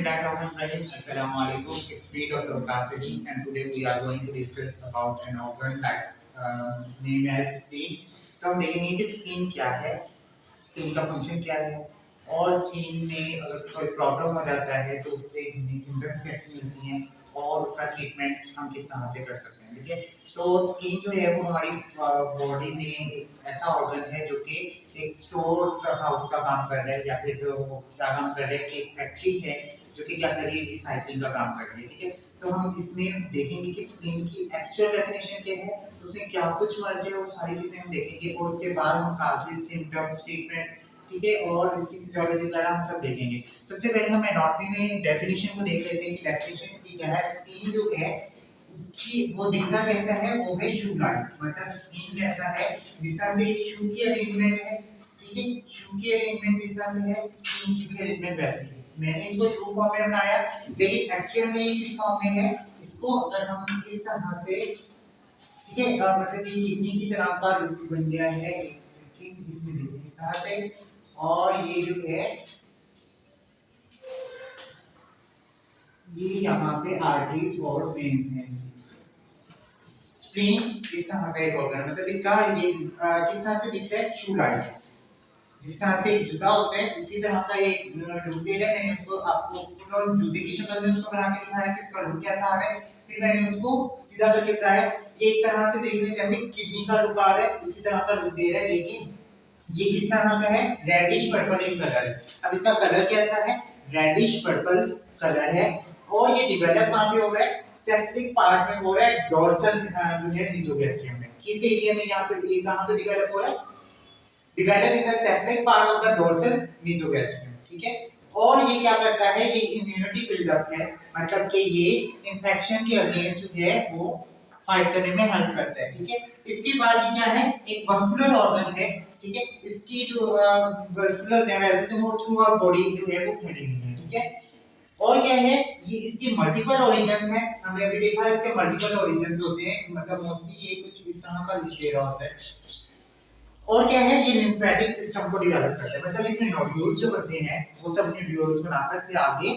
Bismillahirrahmanirrahim. Assalamu alaikum. It's me, Dr. Kasidi, and today we are going to discuss about an organ that name as spleen. तो हम देखेंगे कि spleen क्या है, spleen का function क्या है, और स्प्लीन में अगर कोई प्रॉब्लम हो जाता है तो उससे हमें सिम्टम्स कैसे मिलती हैं और उसका ट्रीटमेंट हम किस तरह से कर सकते हैं। ठीक है, तो स्प्लीन जो है वो हमारी बॉडी में एक ऐसा ऑर्गन है जो कि एक स्टोर हाउस का काम कर रहा है, या फिर वो क्या काम कर रहा है कि एक फैक्ट्री है जो कि क्या कर रही है, रिसाइकलिंग का काम कर रही है। ठीक है, तो हम इसमें देखेंगे कि स्प्लीन की एक्चुअल डेफिनेशन क्या है, उसमें क्या कुछ वर्ड है, वो सारी चीजें हम देखेंगे और उसके बाद हम काजेस, सिम्टम्स, ट्रीटमेंट, ठीक है, और इसकी फिजियोलॉजी वगैरह हम सब देखेंगे। सबसे पहले हम एनाटॉमी में डेफिनेशन को देख लेते हैं कि डेफिनेशन इसकी क्या है। स्प्लीन जो है उसकी वो दिखता कैसा है, वो है शू लाइक, मतलब स्प्लीन कैसा है जिस तरह से शू की अरेंजमेंट है। ठीक है, शू की अरेंजमेंट जिस तरह से है, स्प्लीन की भी अरेंजमेंट वैसी है। मैंने इसको शू फॉर्म में बनाया, लेकिन एक्चुअल में ये किस फॉर्म में है, इसको अगर हम इस तरह से, ठीक है, मतलब ये किडनी की तरह का रूप बन गया है, लेकिन इसमें देखिए इस तरह से, और ये जो है ये यहाँ पे आर्टरीज और वेन्स हैं। स्प्लीन इस तरह का एक ऑर्गन, मतलब इसका ये किस तरह से दिख रहा है, शू लाइक है। जिस तरह से एक जूता होता है उसी तरह का एक लुक दे रहा है। मैंने उसको आपको जूते की शक्ल में उसको बना के दिखाया कि उसका लुक कैसा आ रहा है, फिर मैंने उसको सीधा करके बताया ये एक तरह से देख लें जैसे किडनी का लुक आ रहा है, इसी तरह का लुक दे रहा है, लेकिन ये किस तरह का है, रेडिश पर्पल इन कलर है। अब इसका कलर कैसा है, रेडिश पर्पल कलर है, और ये डेवलप कहां पे हो रहा है, सेप्टिक पार्ट में हो रहा है, डोर्सल जो है मीजोगैस्ट्रियम में। किस एरिया में, यहाँ पे ये कहां पे डेवलप हो रहा है, develop in the septic part of the dorsal mesogastrium. ठीक है, और ये क्या करता है, ये इम्यूनिटी बिल्डअप है, मतलब कि ये इन्फेक्शन के अगेंस्ट जो है वो फाइट करने में हेल्प करता है। ठीक है, इसके बाद ये क्या है, एक वस्कुलर ऑर्गन है। ठीक है, इसकी जो वस्कुलर वैसे तो वो थ्रू आवर बॉडी जो है वो फैली हुई है। ठीक है, और क्या है, ये इसके मल्टीपल ओरिजिन्स हैं। हमने अभी देखा है इसके मल्टीपल ओरिजिन्स होते हैं, मतलब मोस्टली ये कुछ इस तरह का लुक दे रहा होता है। और क्या है, ये लिम्फेटिक सिस्टम को डेवलप करता है, मतलब इसमें नोड्यूल्स जो बनते हैं वो सब नोड्यूल्स बनाकर फिर आगे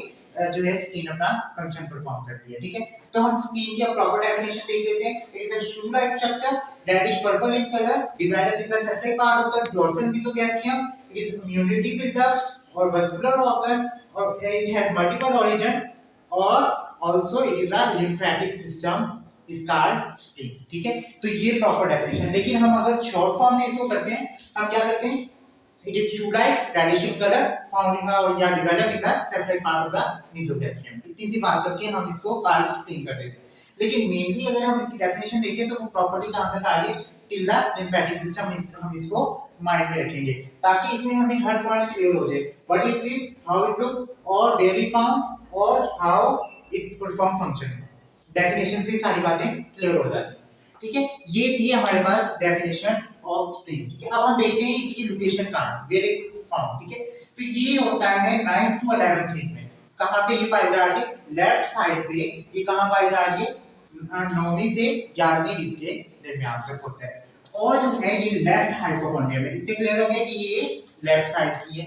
जो है स्प्लीन अपना फंक्शन परफॉर्म करती है। ठीक है, तो हम स्प्लीन की प्रॉपर डेफिनेशन देख लेते हैं। It is a shoe like structure, reddish purple in colour, divided in the central part of the dorsal mesogastrium. It is immunity buildup और वस्कुलर ऑर्गन, और इट हैज मल्टीपल ओरिजिन, और also it is a lymphatic system is called spleen. ठीक है, तो ये proper definition. लेकिन हम अगर शॉर्ट फॉर्म में इसको करते हैं, हम क्या करते हैं, it is shoe like reddish in colour, found in और या develop in the central part of the mesogastrium. इतनी सी बात करके हम इसको कॉल्ड स्प्लीन कर देते हैं। लेकिन मेनली अगर हम इसकी डेफिनेशन देखें तो वो प्रॉपर्टी कहां तक आ रही है, टिल द लिम्फेटिक सिस्टम। हम इसको माइंड में रखेंगे ताकि इसमें हमें हर पॉइंट क्लियर हो जाए। What is this, how it look, और वेयर इट फाउंड, और how it perform function. Definition से सारी बातें क्लियर हो जाती है। ठीक है, ये थी हमारे पास डेफिनेशन ऑफ स्प्लीन। ठीक है, अब हम देखते हैं इसकी लोकेशन कहां है, वेयर इट फाउंड। ठीक है, तो ये होता है 9th to 11th रिब में। कहां पे ये पाई जा रही है, लेफ्ट साइड पे। ये कहां पाई जा रही है, 9वीं से 11वीं रिब के दरमियान तक होता है, और जो है ये लेफ्ट हाइपोकॉन्ड्रियम है। इससे क्लियर हो गया कि ये लेफ्ट साइड की है।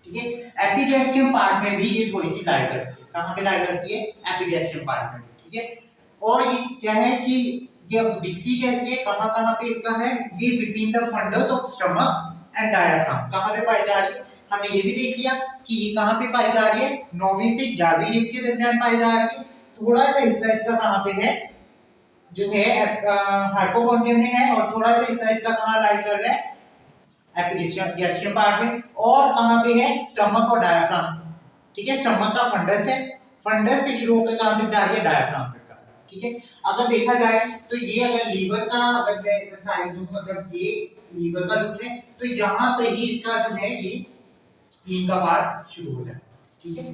ठीक है, एपिगैस्ट्रियम पार्ट में भी ये थोड़ी सी लाई करती है। कहां पे लाई करती है, एपिगैस्ट्रियम पार्ट में। ठीक है, और ये क्या है कि ये दिखती कैसी है, कहां पे इसका है, ये between the fundus of stomach and diaphragm. कहां पे पाई जा रही है, हमने ये भी देख लिया कि ये कहां पे पाई जा रही है, 9वीं से 11वीं रिब के दरमियान पाई जा रही है। थोड़ा सा हिस्सा इसका कहां पे है, जो है हाइपोकॉन्ड्रियम में है, और थोड़ा सा हिस्सा इसका कहां लाई कर रहा है, एपिगैस्ट्रियम पार्ट में, और कहां पे है, स्टमक और डायफ्राम। ठीक है, स्टमक का फंडस है, फंडस से शुरू होकर कहां तक जा रही है, डायफ्राम तक का। ठीक है, अगर देखा जाए तो ये अगर लीवर का, अगर मैं साइज दूं, मतलब ये लीवर का लुक है, तो यहां पे ही इसका जो है ये स्प्लीन का पार्ट शुरू हो जाए। ठीक है,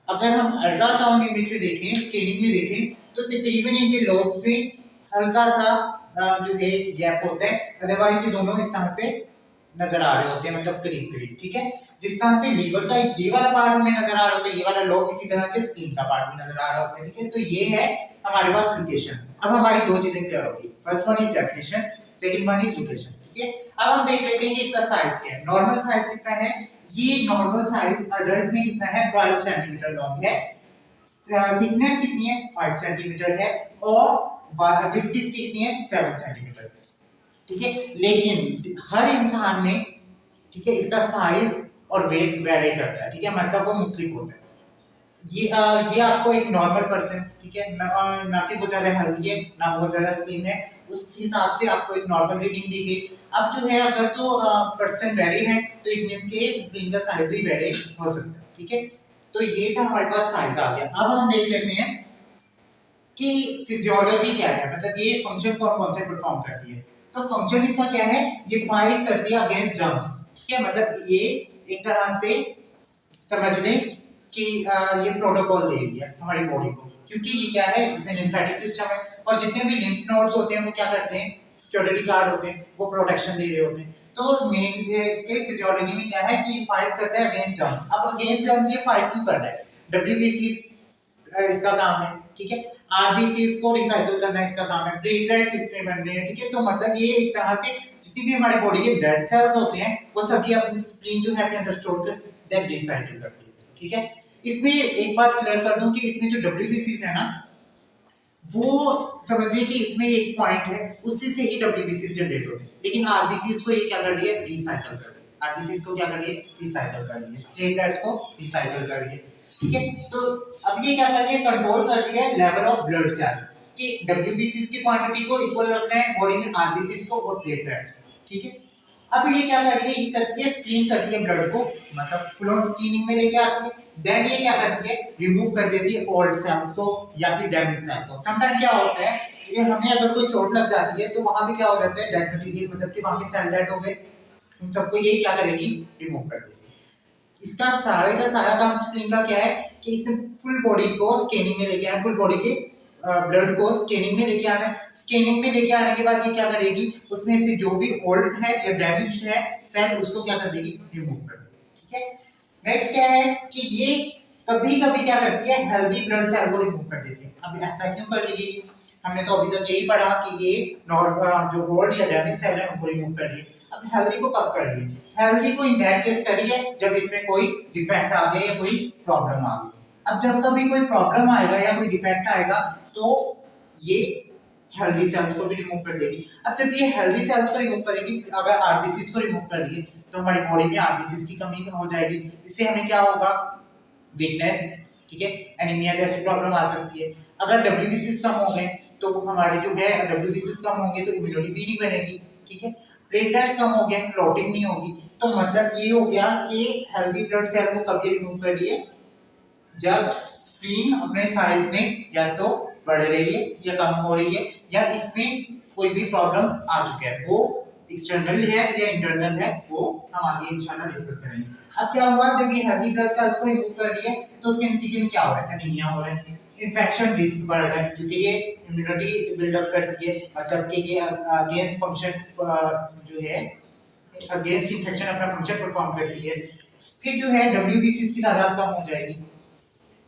अगर हम अल्ट्रासाउंड इमेज में देखें, स्कैनिंग में देखें, तो तकरीबन इनके लोब्स में हल्का सा जो है गैप होता है, अदरवाइज ये दोनों इस तरह से नजर आ रहे होते हैं, मतलब करीब करीब। ठीक है, जिस तरह से लीवर का ये वाला पार्ट हमें नजर आ रहा होता है, ये वाला लोब, इसी तरह से स्प्लीन का पार्ट भी नजर आ रहा होता है। ठीक है, तो ये है हमारे पास लोकेशन। अब हमारी दो चीजें क्लियर होगी, first one is definition, second one is location. ठीक है, अब हम देख लेते हैं कि इसका साइज क्या है। नॉर्मल साइज कितना है, ये नॉर्मल साइज अडल्ट में कितना है 12 सेंटीमीटर लॉन्ग है, थिकनेस कितनी है 5 सेंटीमीटर है और विड्थ इसकी कितनी है 7 सेंटीमीटर, ठीक है। लेकिन हर इंसान में, ठीक है, इसका साइज और वेट वेरी करता है, ठीक है, मतलब वो मुख्तलिफ होता है। ये आपको एक नॉर्मल पर्सन, ठीक है, ना कि बहुत ज्यादा हेल्दी है ना बहुत ज्यादा स्लिम है, उस हिसाब से आपको एक नॉर्मल रीडिंग दी गई। अब जो है अगर तो पर्सन वेरी है तो इट मींस के ब्रेन का साइज भी वेरी हो सकता है, ठीक है। तो ये था हमारे पास साइज आ गया। अब हम देख लेते हैं कि फिजियोलॉजी क्या है, मतलब ये फंक्शन कौन कौन से परफॉर्म करती है। तो फंक्शन इसका क्या है, ये फाइट करती है अगेंस्ट जर्म्स, ठीक है, मतलब ये एक तरह से समझ लें कि ये प्रोटोकॉल दे रही है हमारी बॉडी को, क्योंकि ये क्या है, इसमें लिम्फेटिक सिस्टम है और जितने भी लिम्फ नोड्स होते हैं वो क्या करते हैं, सिक्योरिटी गार्ड होते हैं, वो प्रोटेक्शन दे रहे होते हैं। तो मेन इसके फिजियोलॉजी में क्या है कि ये फाइट करता है अगेंस्ट जर्म्स। अब अगेंस्ट जर्म्स ये फाइट क्यों कर रहा है, डब्ल्यूबीसी इसका काम है, ठीक है, आरबीसीज को रिसाइकिल करना इसका काम है, प्लेटलेट्स इसमें बन रहे हैं, ठीक है। तो मतलब ये एक तरह से जितनी भी हमारी बॉडी के ब्लड सेल्स होते हैं वो सभी अपनी स्प्लीन जो है अपने अंदर स्टोर कर दैट रिसाइकिल करती है, ठीक है। इसमें एक बात क्लियर कर दूं कि इसमें जो डब्ल्यूबीसीज है ना, वो समझिए कि इसमें एक पॉइंट है, उसी से ही डब्ल्यूबीसीज जनरेट होते हैं, लेकिन आरबीसीज को ये क्या कर रही है, रिसाइकिल कर रही है। आरबीसीज को क्या कर रही है, रिसाइकिल कर रही है, प्लेटलेट्स को रिसाइकिल कर रही है, ठीक है। तो अब ये क्या कर रही है, कंट्रोल कर रही है लेवल ऑफ ब्लड सेल कि डब्ल्यूबीसीज की क्वांटिटी को इक्वल रखना है बॉडी में आरबीसीज को और प्लेटलेट्स को, ठीक है। अब ये क्या कर रही है, ये करती है स्क्रीन करती है ब्लड को, मतलब फुल ऑन स्क्रीनिंग में लेके आती है। देन ये क्या करती है, रिमूव कर देती है ओल्ड सेल्स को या फिर डैमेज सेल को। समटाइम क्या होता है, ये हमें अगर कोई चोट लग जाती है तो वहां पे क्या हो जाता है, डेड मटेरियल, मतलब कि वहां के सेल डेड हो गए, उन सबको ये क्या करेगी, रिमूव कर देगी। इसका सारे का सारा काम स्प्लिन का क्या है कि इसे फुल बॉडी को स्कैनिंग में लेके आना, फुल बॉडी के ब्लड को स्कैनिंग में लेके आना। स्कैनिंग में लेके आने के बाद ये क्या करेगी, उसमें से जो भी ओल्ड है या डैमेज्ड है सेल उसको क्या कर देगी, रिमूव कर देगी, ठीक है। नेक्स्ट क्या है कि ये कभी-कभी क्या करती है, हेल्दी ब्लड सेल को रिमूव कर देती है। अब ऐसा क्यों कर रही है, हमने तो अभी तक यही पढ़ा कि ये नॉर्मल जो ओल्ड या डैमेज सेल है उनको रिमूव कर रही है। अब हेल्दी को कब कर रही है, हेल्दी को इन दैट केस करी है जब इसमें कोई डिफेक्ट आ गया या कोई प्रॉब्लम आ गई। अब जब कभी कोई प्रॉब्लम आएगा या कोई डिफेक्ट आएगा तो ये हेल्दी सेल्स को भी रिमूव कर देगी। अब जब ये हेल्दी सेल्स को रिमूव करेगी, अगर आरबीसीज को रिमूव कर रही है तो हमारी बॉडी में आरबीसीज की कमी हो जाएगी। इससे हमें क्या होगा, वीकनेस, ठीक है, एनीमिया जैसी प्रॉब्लम आ सकती है। अगर डब्ल्यूबीसीज कम हो गए तो हमारे जो है डब्ल्यूबीसीज कम होंगे तो इम्यूनिटी भी नहीं बनेगी, ठीक है। प्लेटलेट्स कम हो गए, क्लॉटिंग नहीं होगी। तो मतलब ये हो गया कि हेल्दी ब्लड सेल को कभी रिमूव कर रही है, जब स्प्लीन अपने साइज में या तो बढ़ रही है या कम हो रही है या इसमें कोई भी प्रॉब्लम आ चुका है, वो एक्सटर्नल है या इंटरनल है, वो हम आगे इंशाल्लाह डिस्कस करेंगे। अब क्या हुआ, जब ये हेल्दी ब्लड सेल्स को रिमूव कर रही है तो उसके नतीजे में क्या हो रहा है, एनीमिया हो रहा है, इन्फेक्शन रिस्क बढ़ रहा है, क्योंकि ये इम्यूनिटी बिल्डअप करती है, मतलब कि ये अगेंस्ट फंक्शन जो है अगेंस्ट इन्फेक्शन अपना फंक्शन परफॉर्म करती है। फिर जो है डब्ल्यूबीसीज की तादाद कम हो जाएगी,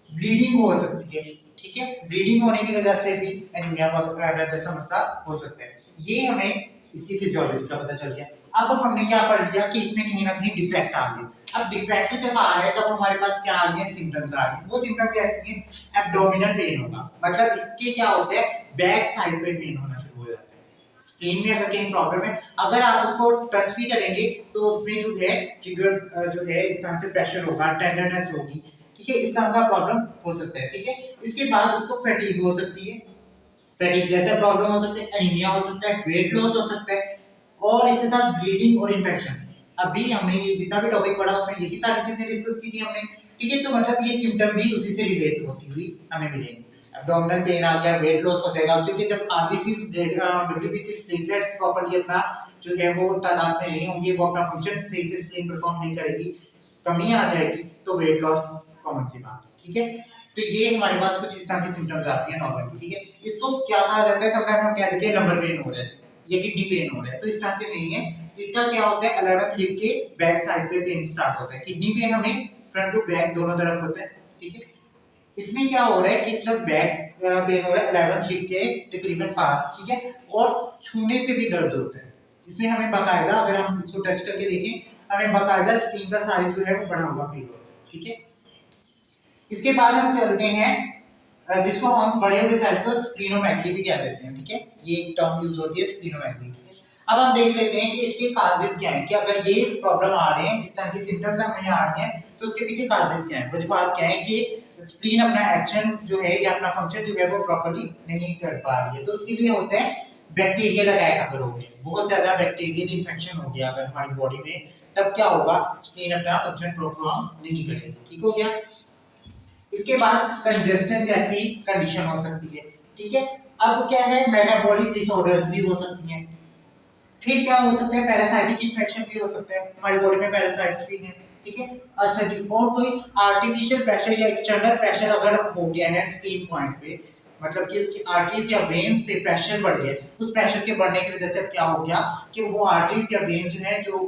ब्लीडिंग हो सकती है, ठीक है, ब्लीडिंग होने की वजह से भी एनीमिया वगैरह जैसा मसला हो सकता है। ये हमें इसकी फिजियोलॉजी का पता चल गया। अब हमने क्या पढ़ लिया कि इसमें कहीं ना कहीं डिफेक्ट आ गए। अब डिफेक्ट जब आ रहा है तब हमारे पास क्या आ गए, सिम्टम्स आ रहे हैं। वो सिम्टम कैसे हैं, एब्डोमिनल पेन होगा, मतलब इसके क्या होता है, बैक साइड पे पेन होना शुरू हो जाता है। स्प्लीन में अगर कहीं प्रॉब्लम है, अगर आप उसको टच भी करेंगे तो उसमें जो है ट्रिगर जो है इस तरह से प्रेशर होगा, टेंडरनेस होगी, ठीक है, इस तरह का प्रॉब्लम हो सकता है, ठीक है। इसके बाद उसको फैटीग हो सकती है, फैटीग जैसा प्रॉब्लम हो सकता है, एनीमिया हो सकता है, वेट लॉस हो सकता है और इसके साथ ब्लीडिंग और इन्फेक्शन। अभी हमने ये जितना भी टॉपिक पढ़ा उसमें यही सारी चीजें डिस्कस की थी हमने, ठीक है। तो मतलब ये सिम्टम भी उसी से रिलेट होती हुई हमें मिलेंगे। एब्डोमिनल पेन आ गया, वेट लॉस हो जाएगा, क्योंकि जब आरबीसी डब्ल्यूबीसी प्लेटलेट्स प्रॉपर्ली अपना जो है वो तादाद में नहीं होंगे, वो अपना फंक्शन सही से स्प्लीन परफॉर्म नहीं करेगी, कमी आ जाएगी, तो वेट लॉस कॉमन सी बात, ठीक है। तो ये हमारे पास कुछ इस तरह की सिम्टम्स आती है नॉर्मली, ठीक है। इसको क्या कहा जाता है, समटाइम हम कह देते हैं लंबर पेन हो रहा है या किडनी पेन हो रहा है, तो इस तरह से नहीं है। इसका क्या होता है, 11th रिब के बैक साइड पे पेन स्टार्ट होता है। किडनी पेन हमें फ्रंट टू बैक दोनों तरफ होता है, ठीक है। इसमें क्या हो रहा है कि सिर्फ बैक पेन हो रहा है 11th रिब के तकरीबन पास, ठीक है, और छूने से भी दर्द होता है। इसमें हमें बाकायदा अगर हम इसको टच करके देखें, हमें बाकायदा स्प्लीन का साइज जो है वो बढ़ा हुआ फील होगा। ठीक है, इसके बाद हम चलते हैं जिसको हम बड़े हुए साइज को स्प्लीनोमेगली भी कह देते हैं। ठीक है, ये एक टर्म यूज होती है स्प्लीनोमेगली। अब हम देख लेते हैं कि इसके काजेस क्या हैं, कि अगर ये प्रॉब्लम आ रहे हैं, जिस तरह की सिम्टम्स हमें आ रहे हैं, तो उसके पीछे काजेस क्या हैं। वजूहात क्या है कि स्प्लीन अपना एक्शन जो है या अपना फंक्शन जो है वो प्रॉपर्ली नहीं कर पा रही है। तो उसके लिए होता है बैक्टीरियल अटैक अगर हो गया, बहुत ज्यादा बैक्टीरियल इन्फेक्शन हो गया अगर हमारी बॉडी में, तब क्या होगा, स्प्लीन अपना फंक्शन परफॉर्म नहीं करेगी। ठीक हो गया। इसके बाद कंजेशन जैसी कंडीशन हो सकती है। ठीक है, अब क्या है, मेटाबॉलिक डिसऑर्डर्स भी हो सकती हैं। फिर क्या हो सकता है, पैरासाइटिक इन्फेक्शन भी हो सकता है, हमारी बॉडी में पैरासाइट्स भी हैं। ठीक है, अच्छा जी, और कोई आर्टिफिशियल प्रेशर या एक्सटर्नल प्रेशर अगर हो गया है स्प्लीन पॉइंट पे, मतलब कि उसकी आर्टरीज या वेन्स पे प्रेशर बढ़ गया, उस प्रेशर के बढ़ने की वजह से क्या हो गया कि वो आर्टरीज या वेन्स जो है जो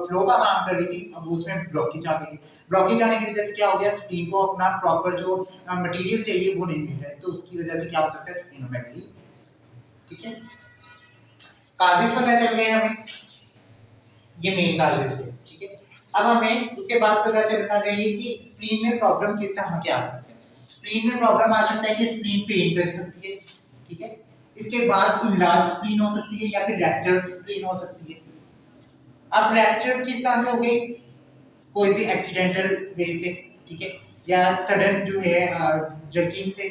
फ्लो का काम कर रही थी, अब उसमें ब्लॉकेज आ गई। ब्लॉकेज आने की वजह से क्या हो गया, स्प्लीन को अपना प्रॉपर जो मटेरियल चाहिए वो नहीं मिल रहा है, तो उसकी वजह से क्या हो सकता है, स्प्लीनोमेगली। ठीक है, काजेस पता चल गए हमें, ये मेन काजेस थे। ठीक है, अब हमें उसके बाद पता चलना चाहिए कि स्प्लीन में प्रॉब्लम किस तरह के आ सकते हैं। स्प्लीन में प्रॉब्लम आ सकता है कि स्प्लीन पेन कर सकती है। ठीक है, इसके बाद इनलार्ज स्प्लीन हो सकती है या फिर रैप्चर्ड स्प्लीन हो सकती है। अब रैप्चर्ड किस तरह से हो गई, कोई भी एक्सीडेंटल वे से, ठीक है, या सडन जो है जर्किंग से,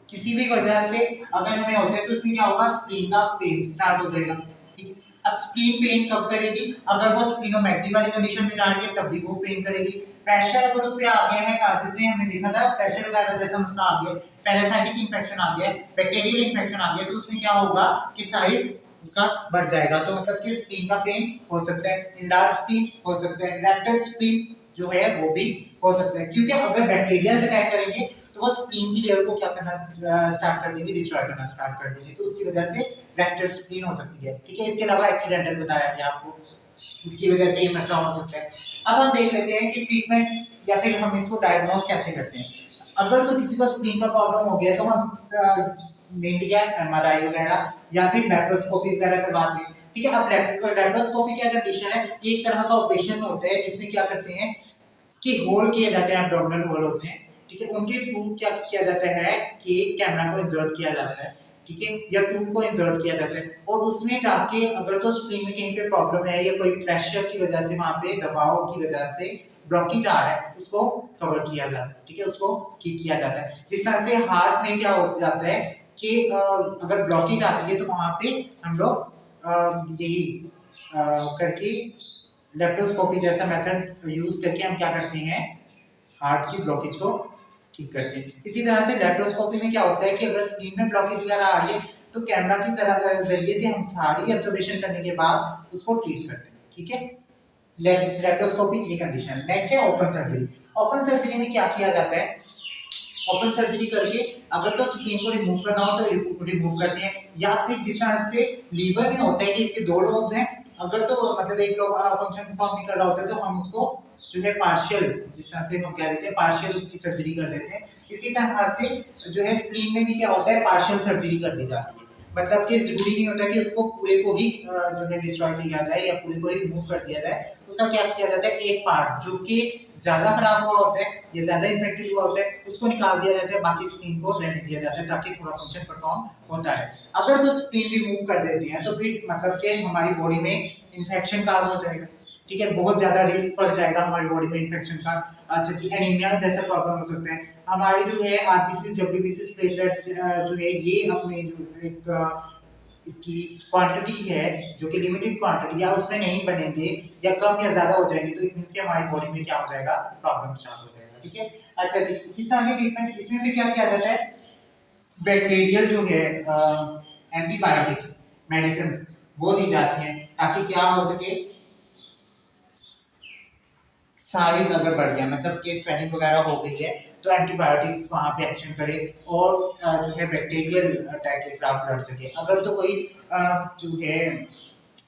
किसी भी वजह से अगर हमें होता है तो उसमें क्या होगा, स्प्लीन का पेन स्टार्ट हो जाएगा। ठीक है, अब स्प्लीन पेन कब करेगी, अगर वो स्प्लीनोमेगली वाली कंडीशन में जा रही है तब भी वो पेन करेगी। प्रेशर अगर उस पे आ गया है, कासेस में हमने देखा था प्रेशर वगैरह जैसा मसला आ गया, पैरासाइटिक इन्फेक्शन आ गया, बैक्टीरियल इन्फेक्शन आ गया, तो उसमें क्या होगा कि साइज उसका बढ़ जाएगा। तो मतलब कि स्प्लीन का पेन हो सकता है, इनलार्ज स्प्लीन हो सकता है, रैप्टेड स्प्लीन जो है वो भी हो सकता है, क्योंकि अगर बैक्टीरिया से अटैक करेंगे तो वो स्प्लीन की लेयर को क्या करना स्टार्ट कर देंगे, डिस्ट्रॉय करना स्टार्ट कर देंगे, तो उसकी वजह से रैप्टेड स्प्लीन हो सकती है। ठीक है, इसके अलावा एक्सीडेंटल बताया गया आपको, इसकी वजह से ये मसला हो सकता है। अब हम देख लेते हैं कि ट्रीटमेंट या फिर हम इसको डायग्नोस कैसे करते हैं। अगर तो किसी को स्प्लीन का प्रॉब्लम हो गया तो हम मेनली क्या एमआरआई वगैरह या फिर लेप्रोस्कोपी वगैरह करवाते हैं। ठीक है, अब लेप्रोस्कोपी क्या कंडीशन है, एक तरह का ऑपरेशन होता है जिसमें क्या करते हैं कि होल किए जाते हैं, एब्डोमिनल होल होते हैं। ठीक है, उनके थ्रू क्या किया जाता है कि कैमरा को इंसर्ट किया जाता है, ठीक है, या ट्यूब को इंसर्ट किया जाता है, और उसमें जाके अगर तो स्प्लीन में कहीं पे प्रॉब्लम है या कोई प्रेशर की वजह से, वहां पे दबाव की वजह से ब्लॉकेज आ रहा है, उसको कवर किया जाता है। ठीक है, उसको ठीक किया जाता है। जिस तरह से हार्ट में क्या हो जाता है कि अगर ब्लॉकेज आती है तो वहां पे हम लोग यही करके लेप्रोस्कोपी जैसा मेथड यूज करके हम क्या करते हैं, हार्ट की ब्लॉकेज को ठीक करते हैं। इसी तरह से लेप्रोस्कोपी में क्या होता है कि अगर स्प्लीन में ब्लॉकेज वगैरह आ रही है तो कैमरा के जरिए से हम सारी ऑब्जर्वेशन करने के बाद उसको ट्रीट करते हैं। ठीक है, लेप्रोस्कोपी ये कंडीशन। नेक्स्ट है ओपन सर्जरी। ओपन सर्जरी में क्या किया जाता है, ओपन सर्जरी करके अगर तो स्प्लीन को रिमूव करना हो तो रिमूव करते हैं, या फिर जिस तरह से लीवर में होता है कि इसके दो लोब्स हैं, अगर तो मतलब एक लोग फंक्शन परफॉर्म नहीं कर रहा होता है तो हम उसको जो है पार्शियल, जिस तरह से हम कह देते हैं पार्शियल, उसकी सर्जरी कर देते हैं। इसी तरह से जो है स्प्लीन में भी क्या होता है, पार्शियल सर्जरी कर दी जाती है। मतलब कि जरूरी नहीं होता कि उसको पूरे को ही जो है डिस्ट्रॉय किया जाए या पूरे को ही रिमूव कर दिया जाए। उसका क्या किया जाता है, एक पार्ट जो कि ज्यादा खराब हुआ होता है या ज्यादा इन्फेक्टेड हुआ होता है उसको निकाल दिया जाता है, बाकी स्प्लीन को रहने दिया जाता है ताकि थोड़ा फंक्शन परफॉर्म होता है। अगर तो स्प्लीन रिमूव कर देते हैं तो फिर मतलब कि हमारी बॉडी में इन्फेक्शन काज हो जाएगा। ठीक है, बहुत ज्यादा रिस्क बढ़ जाएगा हमारी बॉडी में इन्फेक्शन का। अच्छा जी, एनीमिया जैसा प्रॉब्लम हो सकता है। हमारी जो है आरबीसी डब्ल्यूबीसी प्लेटलेट्स जो है ये अपने जो एक इसकी क्वांटिटी है जो कि लिमिटेड क्वांटिटी या उसमें नहीं बनेंगे या कम या ज्यादा हो जाएंगे, तो इट मींस कि हमारी बॉडी में क्या हो जाएगा, प्रॉब्लम स्टार्ट हो जाएगा। ठीक है, अच्छा जी, इस तरह की ट्रीटमेंट इसमें भी क्या किया जाता है, बैक्टीरियल जो है एंटीबायोटिक मेडिसिन वो दी जाती हैं ताकि क्या हो सके, साइज अगर बढ़ गया मतलब कि स्वेलिंग वगैरह हो गई है तो एंटीबायोटिक्स वहां पे एक्शन करे और जो है बैक्टीरियल अटैक के खिलाफ लड़ सके। अगर तो कोई जो है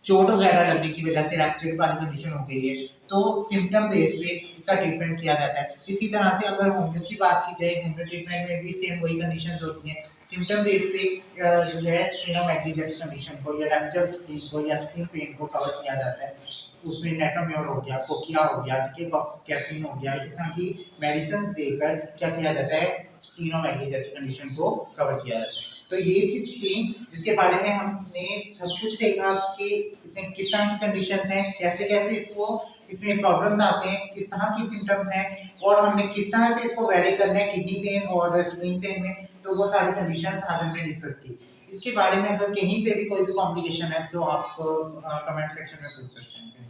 चोट वगैरह लगने की वजह से रैप्चर वाली कंडीशन हो गई है तो सिम्टम बेस पे इसका ट्रीटमेंट किया जाता है। इसी तरह से अगर होम्यो की बात की जाए, होम्यो ट्रीटमेंट में भी सेम वही कंडीशंस होती हैं। सिम्टम बेस पे जो है स्प्लीनोमेगली जैसी कंडीशन को या रैप्चर्ड स्प्लीन को या स्प्लीन पेन को कवर किया जाता है। उसमें नेटोम्योर हो गया, कोकिया हो गया, कैफीन हो गया, इस तरह की मेडिसिन देकर क्या किया जाता है, स्प्लीनोमेगली जैसी कंडीशन को कवर किया जाता है। तो ये थी स्प्लीन, जिसके बारे में हमने सब कुछ देखा कि इसमें किस तरह की कंडीशंस हैं, कैसे कैसे इसमें प्रॉब्लम्स आते हैं, किस तरह की सिम्टम्स हैं, और हमने किस तरह से इसको वेरी करना है किडनी पेन और स्प्लीन पेन में। तो वो सारी कंडीशंस आज हमने डिस्कस की। इसके बारे में अगर कहीं पे भी कोई भी कॉम्प्लिकेशन है तो आप कमेंट सेक्शन में पूछ सकते हैं।